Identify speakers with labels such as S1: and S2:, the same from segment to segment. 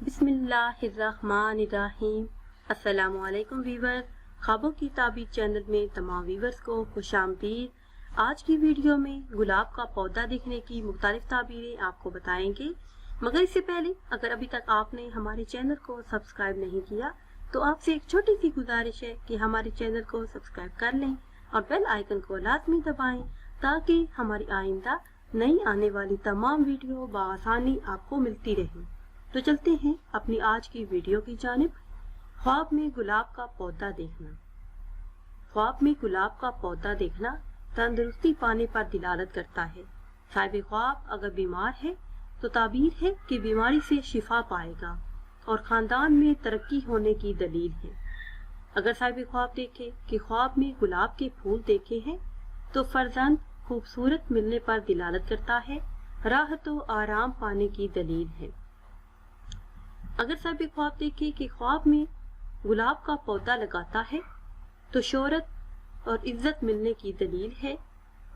S1: बिस्मिल्लाहिर्रहमानिर्रहीम। अस्सलामु अलैकुम व्यूअर्स, ख्वाबों की ताबीर चैनल में तमाम व्यूअर्स को खुशामदीद। आज की वीडियो में गुलाब का पौधा देखने की मुख्तलिफ ताबीरें आपको बताएंगे, मगर इससे पहले अगर अभी तक आपने हमारे चैनल को सब्सक्राइब नहीं किया तो आपसे एक छोटी सी गुजारिश है कि हमारे चैनल को सब्सक्राइब कर लें और बेल आइकन को लाजमी दबाएं ताकि हमारी आइंदा नई आने वाली तमाम वीडियो बआसानी आपको मिलती रहे। तो चलते हैं अपनी आज की वीडियो की जानिब। ख्वाब में गुलाब का पौधा देखना। ख्वाब में गुलाब का पौधा देखना तंदुरुस्ती पाने पर दिलालत करता है। साहिब ख्वाब अगर बीमार है तो ताबीर है कि बीमारी से शिफा पाएगा और खानदान में तरक्की होने की दलील है। अगर साहिब ख्वाब देखे कि ख्वाब में गुलाब के फूल देखे हैं तो फर्जंद खूबसूरत मिलने पर दिलालत करता है, राहत और आराम पाने की दलील है। अगर साहिब ख्वाब देखे कि ख्वाब में गुलाब का पौधा लगाता है तो शोहरत और इज्जत मिलने की दलील है,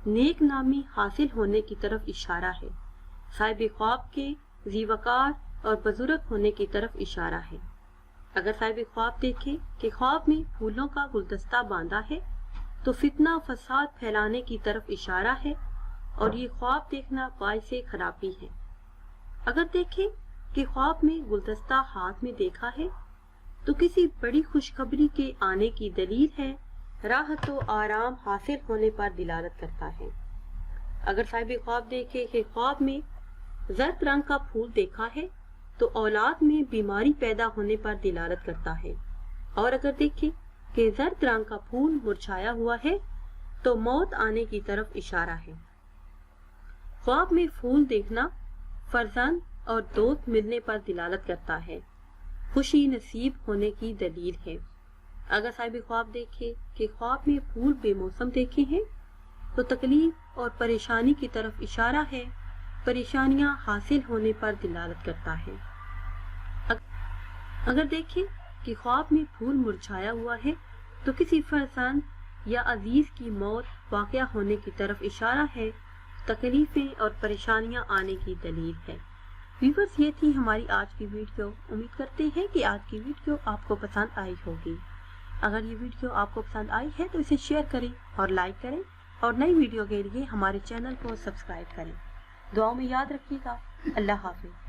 S1: नेक नामी हासिल होने की तरफ इशारा है। साहिब ख्वाब के ज़ीवकार और बुजुर्ग होने की तरफ इशारा है। अगर साहिब ख्वाब देखे कि ख्वाब में फूलों का गुलदस्ता बांधा है तो फितना फसाद फैलाने की तरफ इशारा है और ये ख्वाब देखना बाइसे खराबी है। अगर देखे कि ख्वाब में गुलदस्ता हाथ में देखा है तो किसी बड़ी खुशखबरी के आने की दलील है, राहत और आराम हासिल होने पर दिलालत करता है। अगर साहिब ख्वाब देखे कि ख्वाब में जर्द रंग का फूल देखा है तो औलाद में बीमारी पैदा होने पर दिलालत करता है, और अगर देखे कि जर्द रंग का फूल मुरझाया हुआ है तो मौत आने की तरफ इशारा है। ख्वाब में फूल देखना फर्जंद और दोस्त मिलने पर दिलालत करता है, खुशी नसीब होने की दलील है। अगर साहिब ख्वाब देखे कि ख्वाब में फूल बेमौसम देखे हैं तो तकलीफ और परेशानी की तरफ इशारा है, परेशानियां हासिल होने पर दिलालत करता है। अगर देखे कि ख्वाब में फूल मुरझाया हुआ है तो किसी फर्जंद या अजीज की मौत वाक़या होने की तरफ इशारा है, तकलीफें और परेशानियां आने की दलील है। व्यूअर्स, ये थी हमारी आज की वीडियो। उम्मीद करते हैं कि आज की वीडियो आपको पसंद आई होगी। अगर ये वीडियो आपको पसंद आई है तो इसे शेयर करें और लाइक करें और नई वीडियो के लिए हमारे चैनल को सब्सक्राइब करें। दुआओं में याद रखिएगा। अल्लाह हाफिज़।